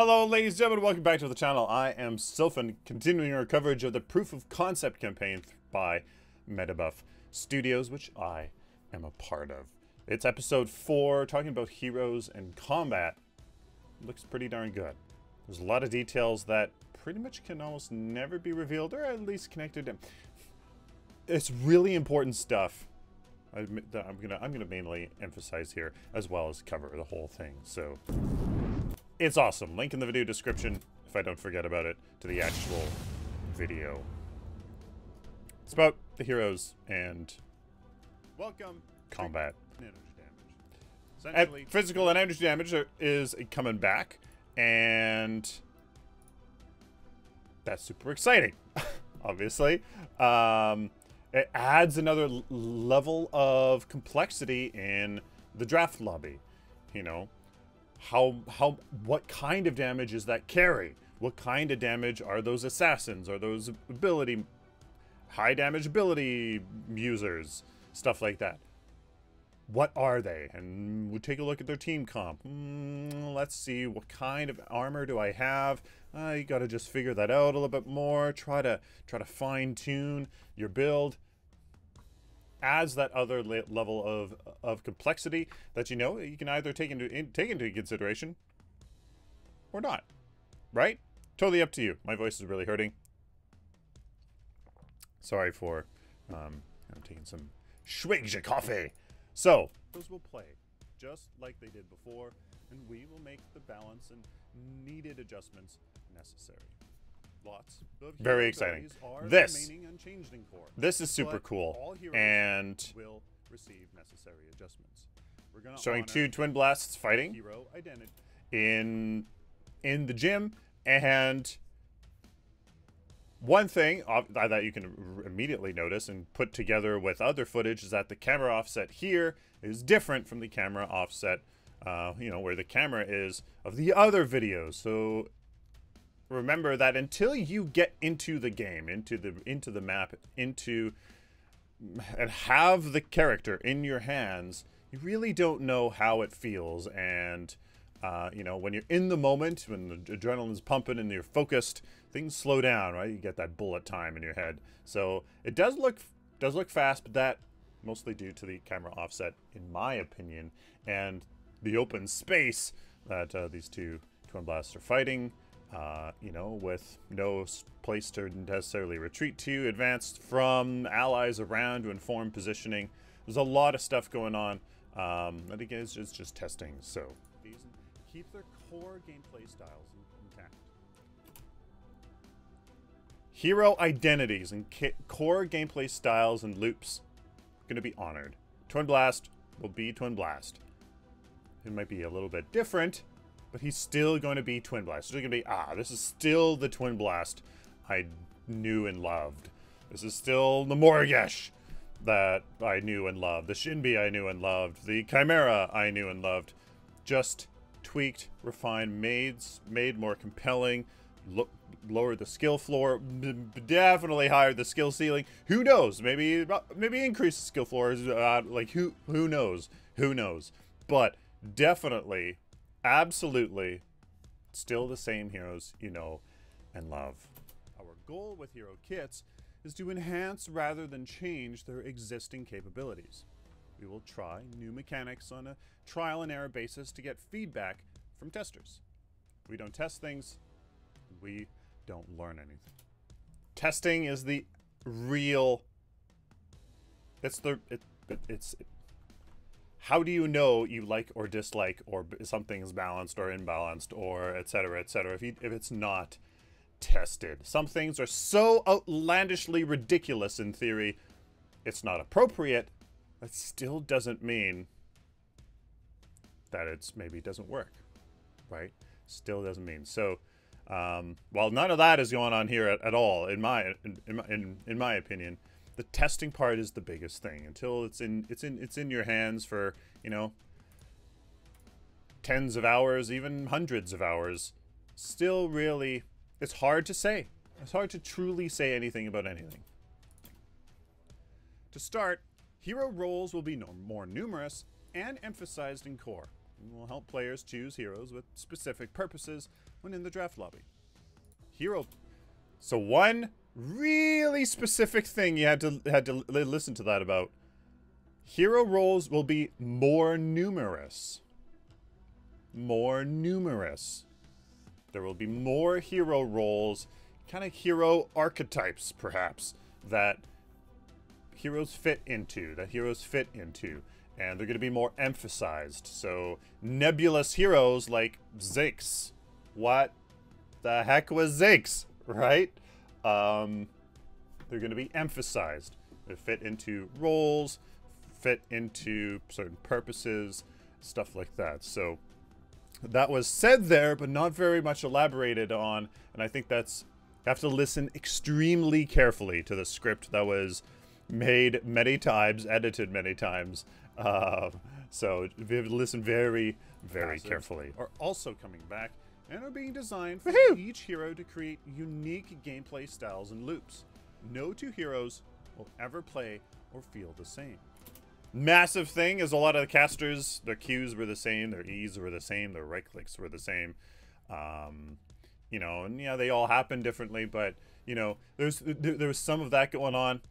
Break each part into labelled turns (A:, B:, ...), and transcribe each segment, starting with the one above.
A: Hello ladies and gentlemen, welcome back to the channel. I am Sylphin, continuing our coverage of the Proof of Concept campaign by Metabuff Studios, which I am a part of. It's episode 4, talking about heroes and combat. Looks pretty darn good. There's a lot of details that pretty much can almost never be revealed, or at least connected to. It's really important stuff. I'm gonna mainly emphasize here, as well as cover the whole thing. So it's awesome. Link in the video description, if I don't forget about it, to the actual video. It's about the heroes and combat. And physical and energy damage is coming back, and that's super exciting. Obviously, it adds another level of complexity in the draft lobby. You know, what kind of damage is that carry? What kind of damage are those assassins? Are those high damage ability users? Stuff like that. What are they? And we'll take a look at their team comp. Let's see, what kind of armor do I have? You gotta just figure that out a little bit more. Try to fine tune your build. Adds that other level of complexity that you can either take into consideration or not, right? Totally up to you. My voice is really hurting. Sorry for I'm taking some schwigs of coffee. So those will play just like they did before, and we will make the balance and needed adjustments necessary. Lots of very exciting. This is super cool, and
B: will receive necessary adjustments.
A: We're gonna showing two Twinblasts fighting
B: hero identity
A: in the gym, and one thing that you can immediately notice and put together with other footage is that the camera offset here is different from the camera offset, where the camera is of the other videos. So remember that until you get into the game, into the map, and have the character in your hands, you really don't know how it feels. And when you're in the moment, when the adrenaline's pumping and you're focused, things slow down, right? You get that bullet time in your head. So it does look fast, but that mostly due to the camera offset, in my opinion, and the open space that these two Twinblasts are fighting. With no place to necessarily retreat to, advanced from allies around to inform positioning. There's a lot of stuff going on. I think it's just testing. So
B: these keep their core gameplay styles intact.
A: Hero identities and core gameplay styles and loops are going to be honored. Twinblast will be Twinblast. It might be a little bit different, but he's still going to be Twinblast. It's going to be, this is still the Twinblast I knew and loved. This is still the Morgesh that I knew and loved. The Shinbi I knew and loved. The Chimera I knew and loved. Just tweaked, refined, made more compelling, lowered the skill floor, definitely higher the skill ceiling. Who knows? Maybe increase the skill floor. Who knows? Who knows? But definitely, absolutely, still the same heroes you know and love.
B: Our goal with hero kits is to enhance rather than change their existing capabilities. We will try new mechanics on a trial and error basis to get feedback from testers. We don't test things, we don't learn anything.
A: Testing is the real. How do you know you like or dislike, or something's balanced or imbalanced, or etc., etc., if it's not tested? Some things are so outlandishly ridiculous in theory, it's not appropriate. That still doesn't mean that maybe doesn't work, right? Still doesn't mean. So, while none of that is going on here at all, in my opinion, the testing part is the biggest thing. Until it's in your hands for, tens of hours, even hundreds of hours, still really, it's hard to say. It's hard to truly say anything about anything.
B: To start, hero roles will be more numerous and emphasized in core. It will help players choose heroes with specific purposes when in the draft lobby.
A: So one really specific thing you had to listen to that about. Hero roles will be more numerous. More numerous. There will be more hero roles, kind of hero archetypes, perhaps, that heroes fit into, and they're going to be more emphasized. So, nebulous heroes like Zix. What the heck was Zix, right? They're going to be emphasized. They fit into roles, fit into certain purposes, stuff like that. So, that was said there, but not very much elaborated on, and I think that's... You have to listen extremely carefully to the script that was made many times, edited many times. So we have to listen very, very carefully.
B: Are also coming back and are being designed for each hero to create unique gameplay styles and loops. No two heroes will ever play or feel the same.
A: Massive thing is a lot of the casters, their Qs were the same, their Es were the same, their right clicks were the same. You know, and yeah, they all happen differently, but you know, there's some of that going on.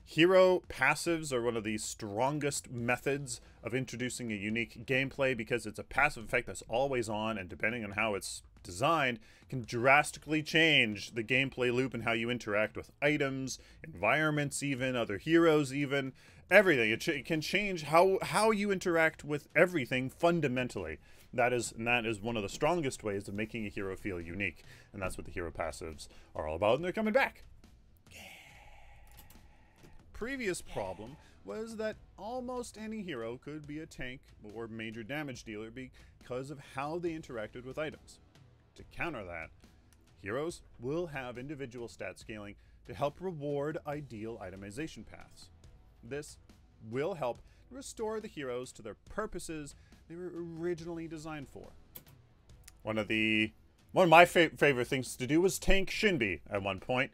A: Hero passives are one of the strongest methods of introducing a unique gameplay because it's a passive effect that's always on, and depending on how it's designed, can drastically change the gameplay loop and how you interact with items, environments, even other heroes, even everything. It can change how you interact with everything fundamentally. That is one of the strongest ways of making a hero feel unique, and that's what the hero passives are all about, and they're coming back.
B: Previous problem was that almost any hero could be a tank or major damage dealer because of how they interacted with items. To counter that, heroes will have individual stat scaling to help reward ideal itemization paths. This will help restore the heroes to their purposes they were originally designed for.
A: One of my favorite things to do was tank Shinbi at one point,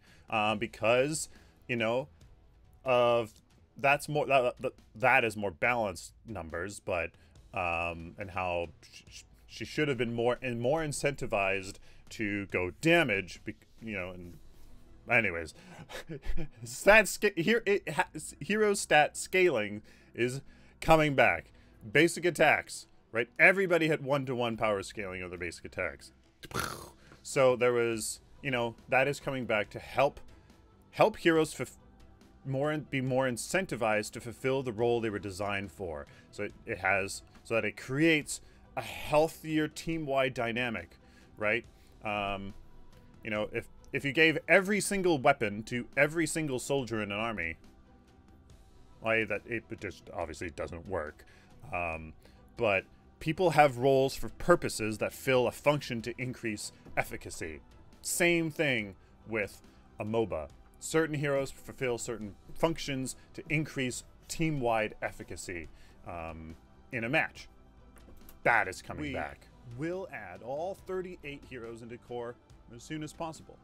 A: because you know that is more balanced numbers, but and how she should have been more incentivized to go damage, you know. And anyways, hero stat scaling is coming back. Basic attacks, right? Everybody had 1-to-1 power scaling of their basic attacks. So there was, you know, that is coming back to help heroes be more incentivized to fulfill the role they were designed for. So that it creates a healthier team-wide dynamic, right? You know, if you gave every single weapon to every single soldier in an army, it just obviously doesn't work. But people have roles for purposes that fill a function to increase efficacy. Same thing with a MOBA. Certain heroes fulfill certain functions to increase team-wide efficacy in a match. That is coming back.
B: We'll add all 38 heroes into core as soon as possible.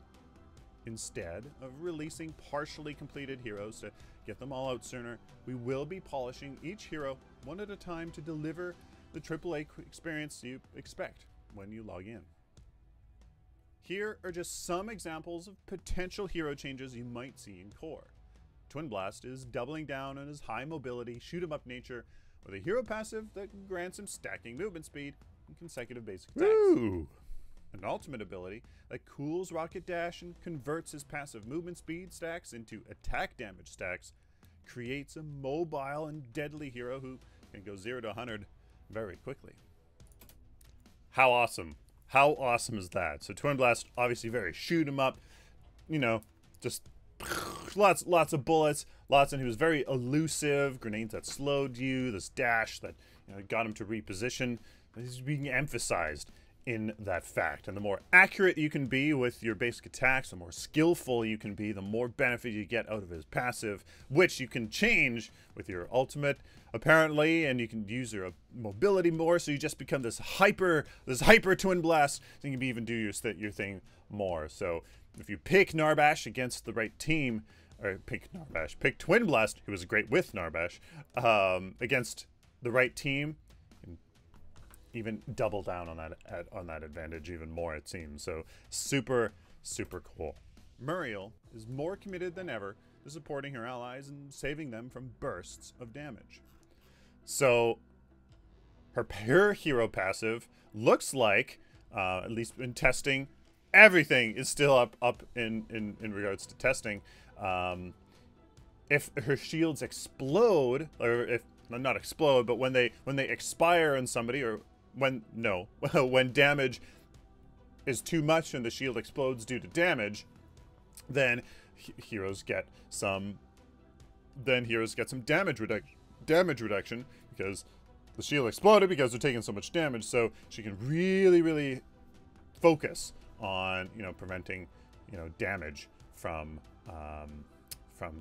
B: Instead of releasing partially completed heroes to get them all out sooner, we will be polishing each hero one at a time to deliver the AAA experience you expect when you log in. Here are just some examples of potential hero changes you might see in core. Twinblast is doubling down on his high mobility, shoot-'em-up nature with a hero passive that grants him stacking movement speed and consecutive basic attacks.
A: Woo!
B: An ultimate ability that cools Rocket Dash and converts his passive movement speed stacks into attack damage stacks creates a mobile and deadly hero who can go 0 to 100 very quickly.
A: How awesome. How awesome is that? So Twinblast, obviously very shoot 'em up, you know, just lots of bullets, and he was very elusive, grenades that slowed you, this dash that, you know, got him to reposition. He's being emphasized in that fact. And the more accurate you can be with your basic attacks, the more skillful you can be, the more benefit you get out of his passive, which you can change with your ultimate, apparently, and you can use your mobility more, so you just become this hyper Twinblast, so you can even do your thing more. So if you pick Narbash against the right team, or pick Twinblast, who was great with Narbash, against the right team, even double down on that advantage even more, it seems. So super cool.
B: Murial is more committed than ever to supporting her allies and saving them from bursts of damage.
A: So her pure hero passive looks like, at least in testing, everything is still up in regards to testing. If her shields explode, or if not explode, but when they expire on somebody, or when damage is too much and the shield explodes due to damage, then heroes get some damage reduction because the shield exploded because they're taking so much damage. So she can really focus on preventing damage from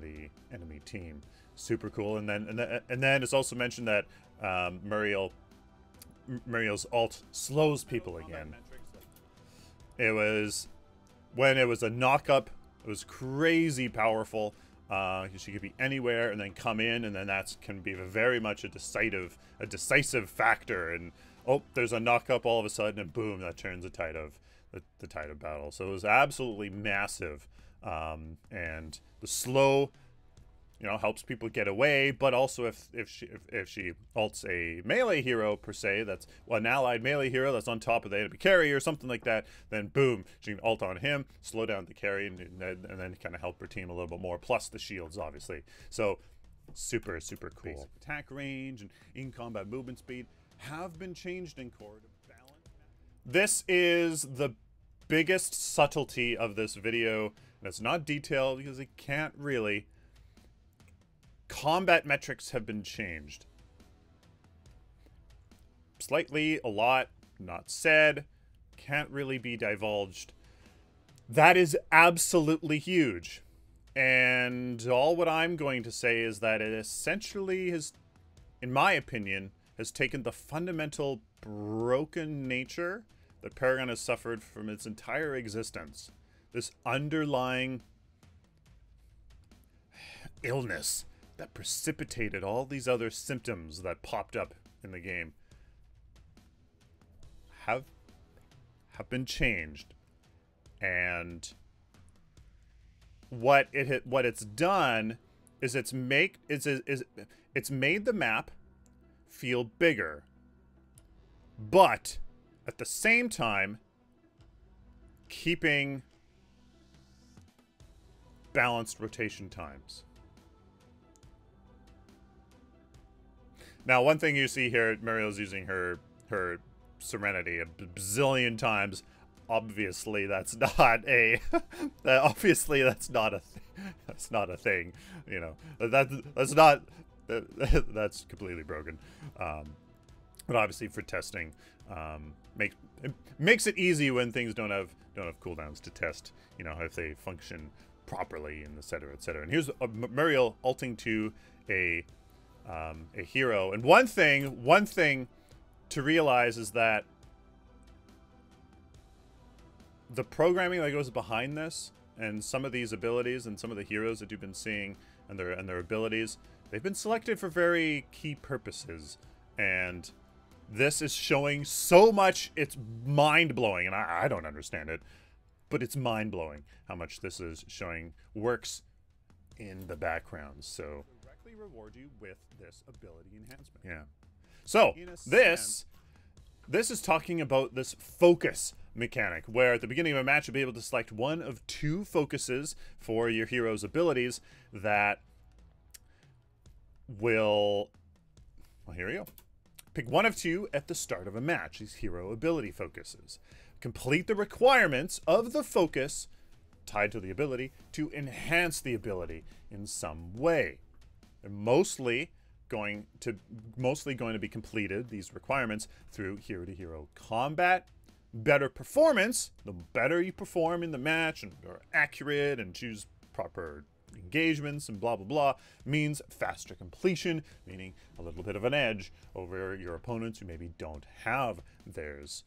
A: the enemy team. Super cool. And then it's also mentioned that Muriel's ult slows people again. It was when it was a knock-up. It was crazy powerful. She could be anywhere and then come in, and then that can be very much a decisive factor. And oh, there's a knock-up all of a sudden, and boom, that turns the tide of battle. So it was absolutely massive. And the slow, helps people get away, but also if she ults a melee hero per se, that's an allied melee hero that's on top of the enemy carry or something like that, then boom, she can ult on him, slow down the carry, and then kind of help her team a little bit more. Plus the shields, obviously. So super cool.
B: Basic attack range and in combat movement speed have been changed in core to balance.
A: This is the biggest subtlety of this video, and it's not detailed because it can't really. Combat metrics have been changed. Slightly, a lot, not said, can't really be divulged. That is absolutely huge. And all what I'm going to say is that it essentially has, in my opinion, has taken the fundamental broken nature that Paragon has suffered from its entire existence. This underlying illness that precipitated all these other symptoms that popped up in the game have been changed. And what it's done is it's made the map feel bigger, but at the same time keeping balanced rotation times. Now, one thing you see here, Muriel's using her Serenity a bazillion times. Obviously, that's not a that's not a thing. That's completely broken. But obviously, for testing, makes it easy when things don't have cooldowns to test. If they function properly, and et cetera, et cetera. And here's Muriel ulting to a hero. And one thing to realize is that the programming that goes behind this, and some of these abilities and some of the heroes that you've been seeing and their abilities, they've been selected for very key purposes. And this is showing so much, it's mind-blowing, and I don't understand it, but it's mind-blowing how much this is showing works in the background. So
B: Directly reward you with this ability enhancement.
A: yeah. So this is talking about this focus mechanic, where at the beginning of a match you'll be able to select one of two focuses for your hero's abilities that will, well, here we go. Pick one of two at the start of a match, these hero ability focuses. Complete the requirements of the focus tied to the ability to enhance the ability in some way. They're mostly going to be completed, these requirements, through hero-to-hero combat. Better performance, the better you perform in the match and are accurate and choose proper engagements and blah blah blah, means faster completion, meaning a little bit of an edge over your opponents who maybe don't have theirs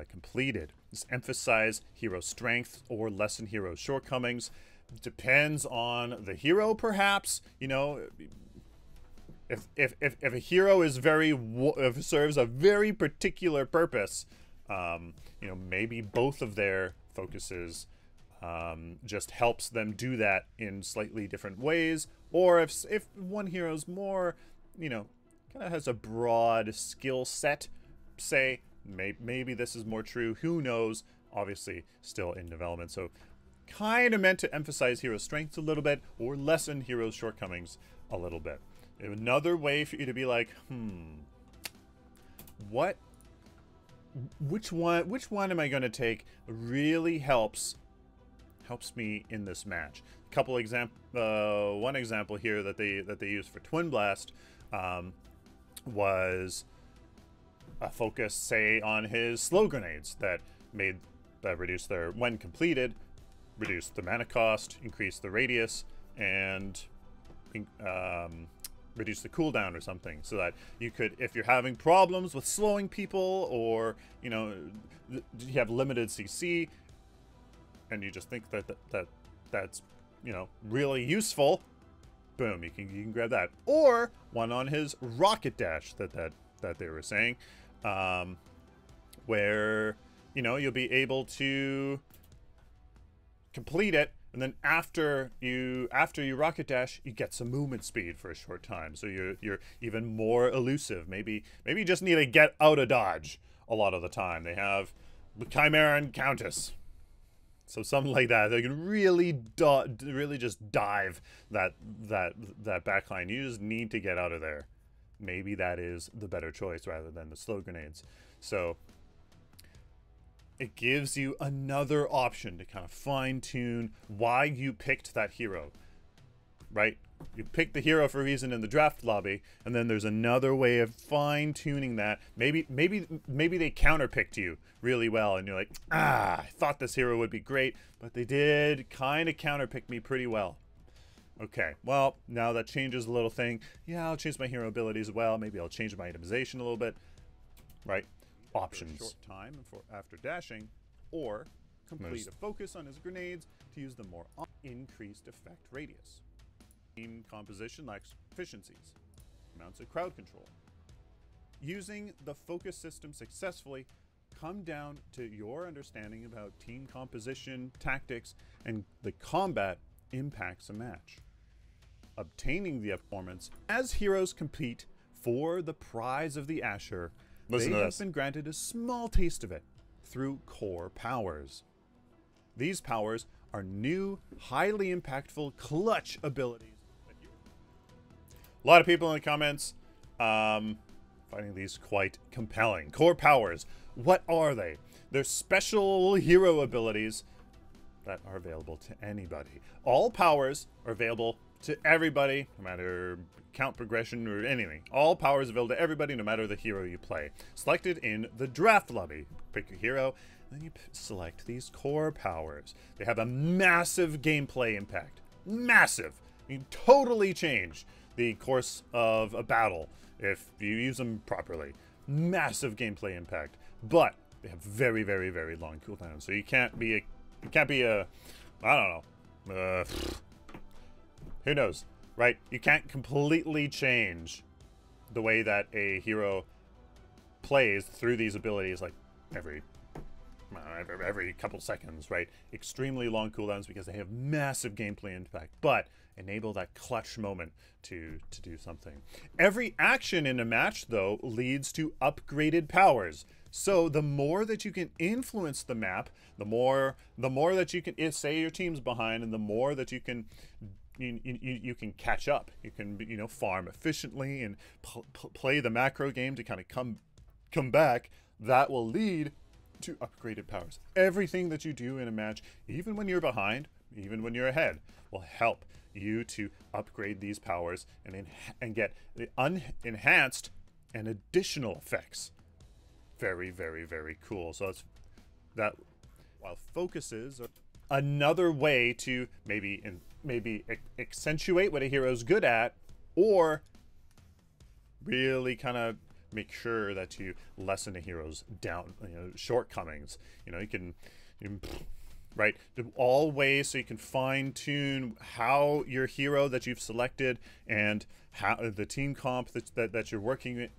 A: completed. This emphasize hero strength or lessen hero shortcomings. Depends on the hero, perhaps. if a hero is serves a very particular purpose, you know, maybe both of their focuses just helps them do that in slightly different ways. Or if one hero's more, you know, kind of has a broad skill set, say, maybe this is more true. Who knows? Obviously, still in development. So, kind of meant to emphasize hero strengths a little bit or lessen heroes' shortcomings a little bit. Another way for you to be like, which one am I going to take really helps me in this match. One example here that they used for Twinblast was a focus, say, on his slow grenades that reduced their, when completed, reduced the mana cost, increased the radius, and reduce the cooldown or something, so that you could, if you're having problems with slowing people, or you know, you have limited CC and you just think that's you know, really useful, boom, you can grab that. Or one on his rocket dash that they were saying, where, you know, you'll be able to complete it, and then after you rocket dash, you get some movement speed for a short time, so you're even more elusive. Maybe you just need to get out of dodge a lot of the time. They have the Chimera and Countess, so something like that. They can really just dive that backline. You just need to get out of there. Maybe that is the better choice rather than the slow grenades. So it gives you another option to kind of fine-tune why you picked that hero, right? You picked the hero for a reason in the draft lobby, and then there's another way of fine-tuning that. Maybe they counter-picked you really well, and you're like, I thought this hero would be great, but they did kind of counter-pick me pretty well. Okay, well, now that changes a little thing. Yeah, I'll change my hero abilities as well. Maybe I'll change my itemization a little bit, right? Options.
B: Short time after dashing, or complete a focus on his grenades to use the more increased effect radius. Team composition lacks efficiencies. Amounts of crowd control. Using the focus system successfully come down to your understanding about team composition, tactics, and the combat impacts a match. Obtaining the performance as heroes compete for the prize of the Asher. They have been granted a small taste of it through core powers. These powers are new, highly impactful, clutch abilities.
A: A lot of people in the comments finding these quite compelling. Core powers, what are they? They're special hero abilities that are available to anybody. All powers are available to everybody, no matter count progression or anything. All powers available to everybody, no matter the hero you play. Selected in the draft lobby. Pick your hero, and then you select these core powers. They have a massive gameplay impact. Massive. You can totally change the course of a battle if you use them properly. Massive gameplay impact. But they have very, very, very long cooldowns. So you can't be a I don't know. Who knows, right? You can't completely change the way that a hero plays through these abilities, like every couple seconds, right? Extremely long cooldowns because they have massive gameplay impact, but enable that clutch moment to do something. Every action in a match, though, leads to upgraded powers. So the more that you can influence the map, the more that you can, say your team's behind, and the more that you can catch up. You can, you know, farm efficiently and play the macro game to kind of come back. That will lead to upgraded powers. Everything that you do in a match, even when you're behind, even when you're ahead, will help you to upgrade these powers and get the enhanced and additional effects. Very, very, very cool. So it's that. While focuses are another way to maybe accentuate what a hero's good at, or really kind of make sure that you lessen a hero's shortcomings. You know, you can right? All ways so you can fine tune how your hero that you've selected and how the team comp that you're working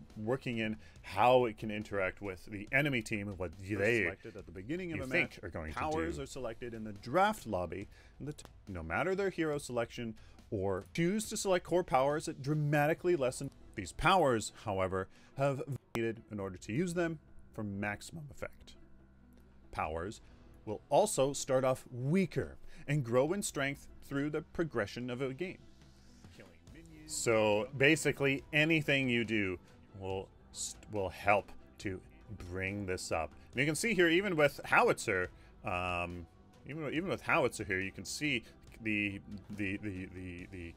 A: in, how it can interact with the enemy team and what they
B: selected at the beginning of a
A: think
B: match.
A: are going to
B: Powers
A: do.
B: are selected in the draft lobby, and no matter their hero selection, or choose to select core powers that dramatically lessen. These powers, however, have needed in order to use them for maximum effect. Powers will also start off weaker and grow in strength through the progression of a game.
A: So basically, anything you do will help to bring this up. And you can see here, even with Howitzer, even with Howitzer here, you can see the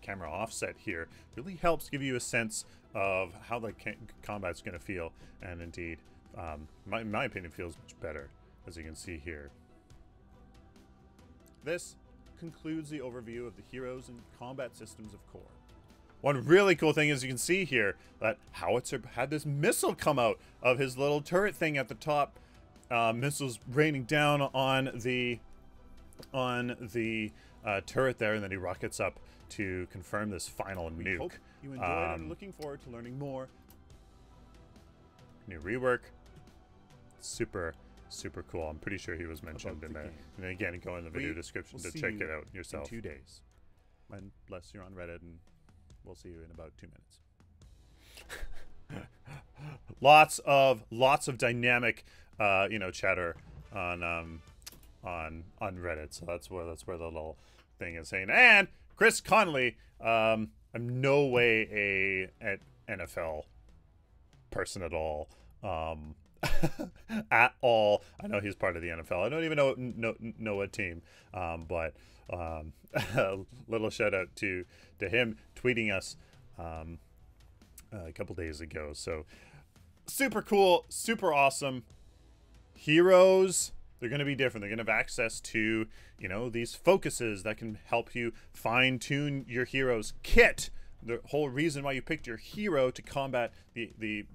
A: camera offset here really helps give you a sense of how the combat's going to feel, and indeed, in my opinion, feels much better, as you can see here.
B: This concludes the overview of the heroes and combat systems of Core.
A: One really cool thing is you can see here that Howitzer had this missile come out of his little turret thing at the top. Missiles raining down on the turret there, and then he rockets up to confirm this final nuke.
B: Hope you enjoyed and I'm looking forward to learning more.
A: New rework. Super cool. I'm pretty sure he was mentioned in there. And again, go in the video description to check it out yourself.
B: In 2 days. Unless you're on Reddit, and we'll see you in about 2 minutes.
A: lots of dynamic chatter on Reddit. So that's where the little thing is saying. And Chris Conley, I'm no way a NFL person at all. At all. I know he's part of the NFL. I don't even know what team. But little shout out to him tweeting us a couple days ago. So super cool, super awesome. Heroes, they're going to be different. They're going to have access to, these focuses that can help you fine tune your hero's kit. The whole reason why you picked your hero to combat the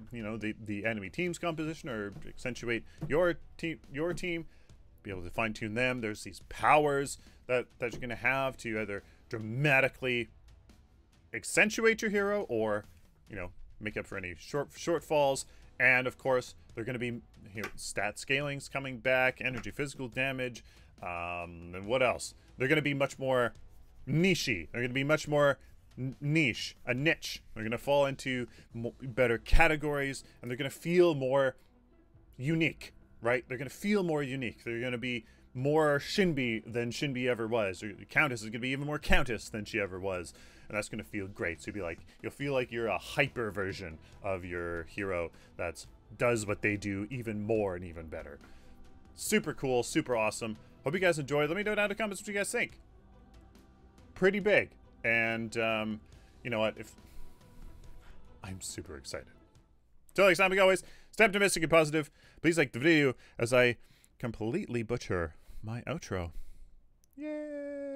A: enemy team's composition or accentuate your team, be able to fine tune them. There's these powers that you're going to have to either dramatically accentuate your hero or, make up for any shortfalls. And of course, they're going to be stat scalings coming back, energy, physical damage, and what else? They're going to be much more niche-y. They're going to be much more niche. They're going to fall into better categories, and they're going to feel more unique, right? They're going to feel more unique. They're going to be more Shinbi than Shinbi ever was. Or Countess is going to be even more Countess than she ever was. And that's going to feel great. So you'll feel like you're a hyper version of your hero that does what they do even more and even better. Super cool, super awesome. Hope you guys enjoyed. Let me know down in the comments what you guys think. Pretty big. And you know what? I'm super excited. Till next time, like always, stay optimistic and positive. Please like the video as I completely butcher my outro. Yay!